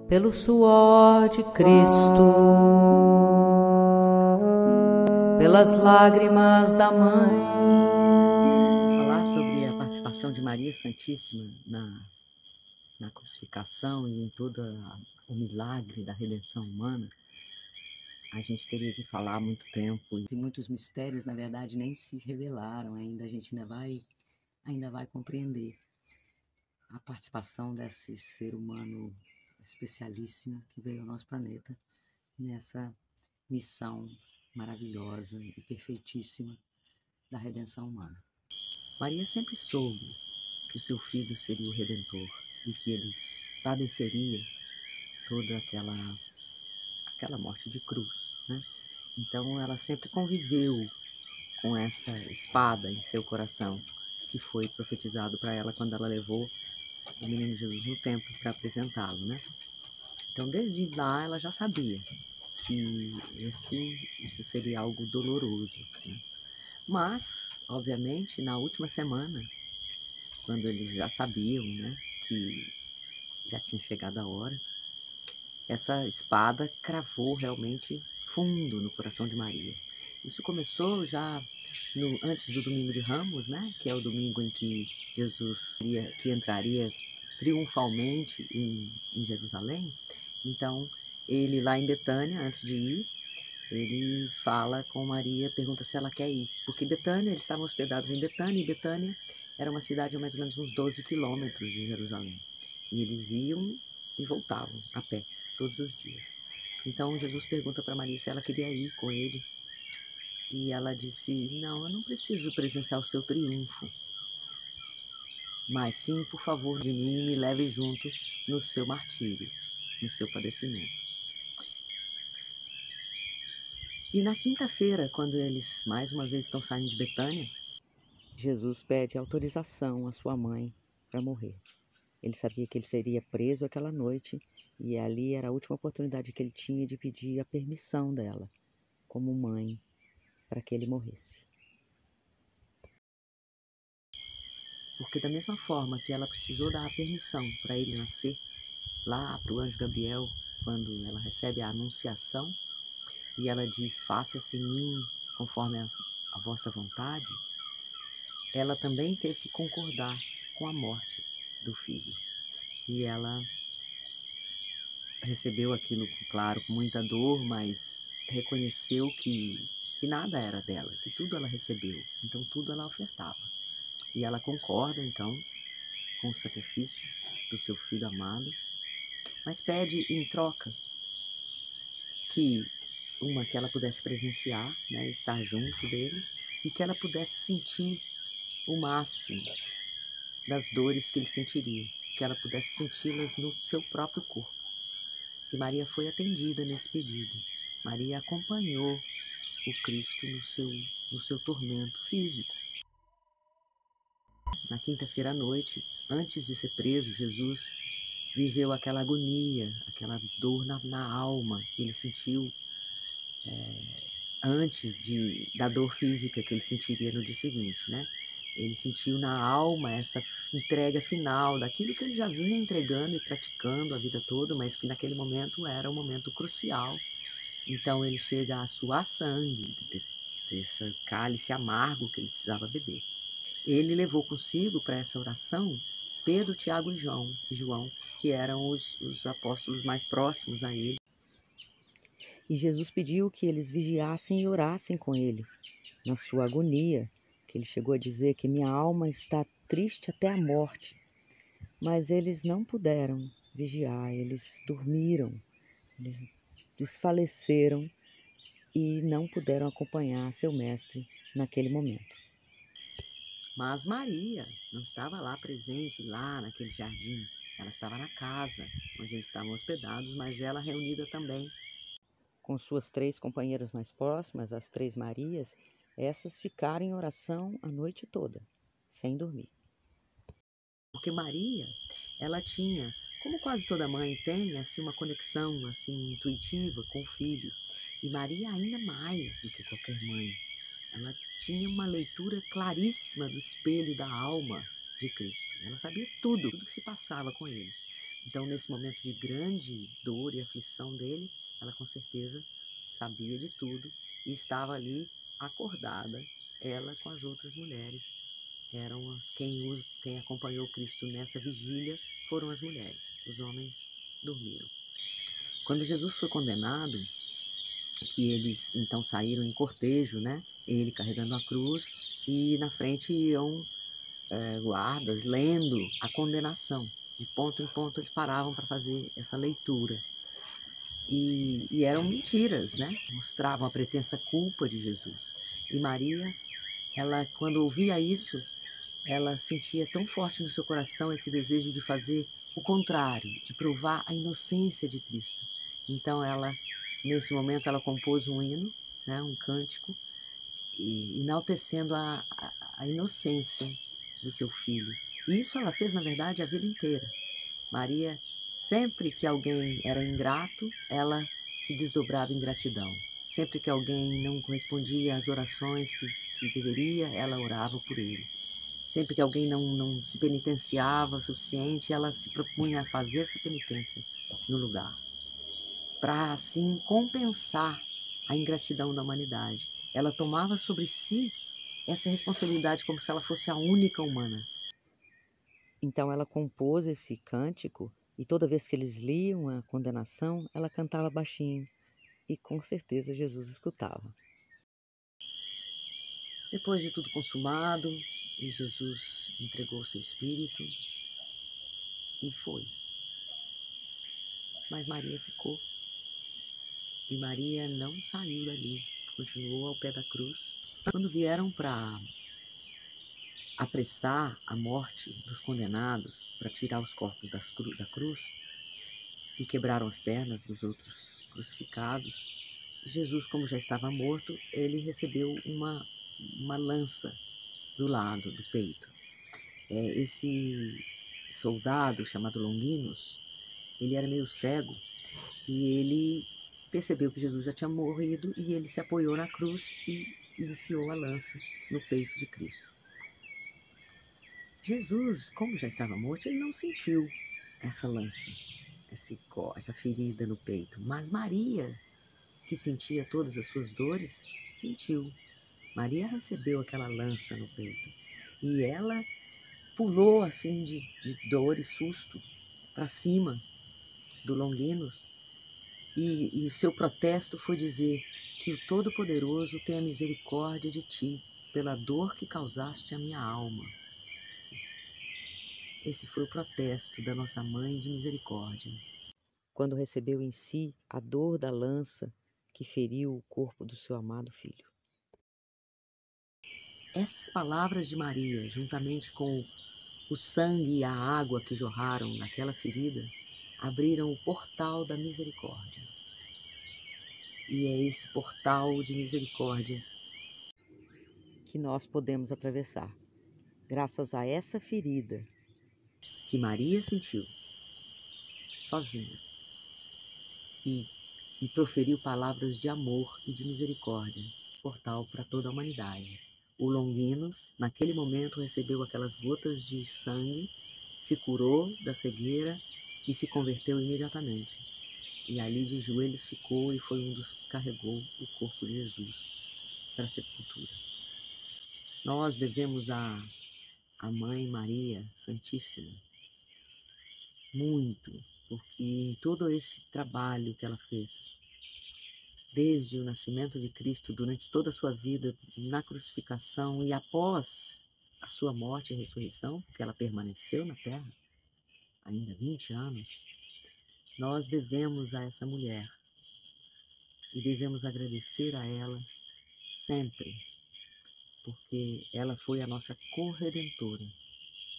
pelo suor de Cristo, pelas lágrimas da Mãe. Falar sobre a participação de Maria Santíssima na crucificação e em todo o milagre da redenção humana, a gente teria que falar há muito tempo. E muitos mistérios, na verdade, nem se revelaram ainda. A gente ainda vai compreender a participação desse ser humano especialíssimo que veio ao nosso planeta nessa missão maravilhosa e perfeitíssima da redenção humana. Maria sempre soube que o seu filho seria o Redentor e que ele padeceria toda aquela morte de cruz, né? Então ela sempre conviveu com essa espada em seu coração, que foi profetizado para ela quando ela levou o menino Jesus no templo para apresentá-lo, né? Então desde lá ela já sabia que isso seria algo doloroso, né? Mas, obviamente, na última semana, quando eles já sabiam, né, que já tinha chegado a hora, essa espada cravou realmente fundo no coração de Maria. Isso começou já antes do domingo de Ramos, né, que é o domingo em que Jesus que entraria triunfalmente em Jerusalém. Então, ele lá em Betânia, antes de ir, ele fala com Maria, pergunta se ela quer ir. Porque Betânia, eles estavam hospedados em Betânia, e Betânia era uma cidade a mais ou menos uns 12 quilômetros de Jerusalém. E eles iam e voltavam a pé, todos os dias. Então Jesus pergunta para Maria se ela queria ir com ele. E ela disse, não, eu não preciso presenciar o seu triunfo. Mas sim, por favor, de mim, me leve junto no seu martírio, no seu padecimento. E na quinta-feira, quando eles mais uma vez estão saindo de Betânia, Jesus pede autorização à sua mãe para morrer. Ele sabia que ele seria preso aquela noite e ali era a última oportunidade que ele tinha de pedir a permissão dela, como mãe, para que ele morresse. Porque da mesma forma que ela precisou dar a permissão para ele nascer, lá para o anjo Gabriel, quando ela recebe a anunciação, e ela diz, faça-se em mim conforme a vossa vontade, ela também teve que concordar com a morte do filho. E ela recebeu aquilo, claro, com muita dor, mas reconheceu que nada era dela, que tudo ela recebeu, então tudo ela ofertava. E ela concorda, então, com o sacrifício do seu filho amado, mas pede em troca que ela pudesse presenciar, né, estar junto dele, e que ela pudesse sentir o máximo das dores que ele sentiria, que ela pudesse senti-las no seu próprio corpo. E Maria foi atendida nesse pedido. Maria acompanhou o Cristo no seu tormento físico. Na quinta-feira à noite, antes de ser preso, Jesus viveu aquela agonia, aquela dor na alma que ele sentiu antes da dor física que ele sentiria no dia seguinte, né? Ele sentiu na alma essa entrega final daquilo que ele já vinha entregando e praticando a vida toda, mas que naquele momento era um momento crucial. Então ele chega a suar sangue desse cálice amargo que ele precisava beber. Ele levou consigo para essa oração Pedro, Tiago e João, que eram os apóstolos mais próximos a ele. E Jesus pediu que eles vigiassem e orassem com ele na sua agonia, que ele chegou a dizer que minha alma está triste até a morte. Mas eles não puderam vigiar, eles dormiram, eles desfaleceram e não puderam acompanhar seu mestre naquele momento. Mas Maria não estava lá presente, lá naquele jardim. Ela estava na casa onde eles estavam hospedados, mas ela reunida também com suas 3 companheiras mais próximas, as 3 Marias. Essas ficaram em oração a noite toda, sem dormir. Porque Maria, ela tinha, como quase toda mãe tem, assim, uma conexão assim, intuitiva com o filho. E Maria ainda mais do que qualquer mãe. Ela tinha uma leitura claríssima do espelho da alma de Cristo. Ela sabia tudo que se passava com ele. Então, nesse momento de grande dor e aflição dele, ela com certeza sabia de tudo e estava ali acordada, ela com as outras mulheres. Quem acompanhou Cristo nessa vigília foram as mulheres, os homens dormiram. Quando Jesus foi condenado, que eles então saíram em cortejo, né? Ele carregando a cruz e na frente iam guardas lendo a condenação. De ponto em ponto eles paravam para fazer essa leitura. E eram mentiras, né? Mostravam a pretensa culpa de Jesus. E Maria, ela, quando ouvia isso, ela sentia tão forte no seu coração esse desejo de fazer o contrário, de provar a inocência de Cristo. Então ela, nesse momento, ela compôs um hino, né, um cântico, enaltecendo a inocência do seu filho. E isso ela fez, na verdade, a vida inteira. Maria, sempre que alguém era ingrato, ela se desdobrava em gratidão. Sempre que alguém não correspondia às orações que deveria, ela orava por ele. Sempre que alguém não se penitenciava o suficiente, ela se propunha a fazer essa penitência no lugar, para assim compensar a ingratidão da humanidade. Ela tomava sobre si essa responsabilidade como se ela fosse a única humana. Então ela compôs esse cântico e toda vez que eles liam a condenação, ela cantava baixinho e com certeza Jesus escutava. Depois de tudo consumado, e Jesus entregou seu espírito e foi. Mas Maria ficou. E Maria não saiu dali, continuou ao pé da cruz. Quando vieram para apressar a morte dos condenados, para tirar os corpos da cruz, e quebraram as pernas dos outros crucificados, Jesus, como já estava morto, ele recebeu uma lança do lado do peito. Esse soldado chamado Longinos, ele era meio cego e ele percebeu que Jesus já tinha morrido e ele se apoiou na cruz e enfiou a lança no peito de Cristo. Jesus, como já estava morto, ele não sentiu essa lança, essa ferida no peito, mas Maria, que sentia todas as suas dores, sentiu. Maria recebeu aquela lança no peito e ela pulou assim de dor e susto para cima do Longinos e o seu protesto foi dizer que o Todo-Poderoso tenha misericórdia de ti pela dor que causaste à minha alma. Esse foi o protesto da nossa Mãe de Misericórdia, quando recebeu em si a dor da lança que feriu o corpo do seu amado filho. Essas palavras de Maria, juntamente com o sangue e a água que jorraram naquela ferida, abriram o portal da misericórdia. E é esse portal de misericórdia que nós podemos atravessar, graças a essa ferida que Maria sentiu, sozinha, e proferiu palavras de amor e de misericórdia, portal para toda a humanidade. O Longinos, naquele momento, recebeu aquelas gotas de sangue, se curou da cegueira e se converteu imediatamente. E ali de joelhos ficou e foi um dos que carregou o corpo de Jesus para a sepultura. Nós devemos à Mãe Maria Santíssima muito, porque em todo esse trabalho que ela fez, desde o nascimento de Cristo, durante toda a sua vida, na crucificação e após a sua morte e ressurreição, porque ela permaneceu na terra ainda 20 anos, nós devemos a essa mulher e devemos agradecer a ela sempre, porque ela foi a nossa corredentora,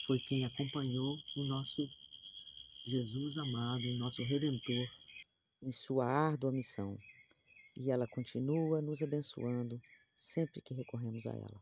foi quem acompanhou o nosso Jesus amado, o nosso Redentor, em sua árdua missão. E ela continua nos abençoando sempre que recorremos a ela.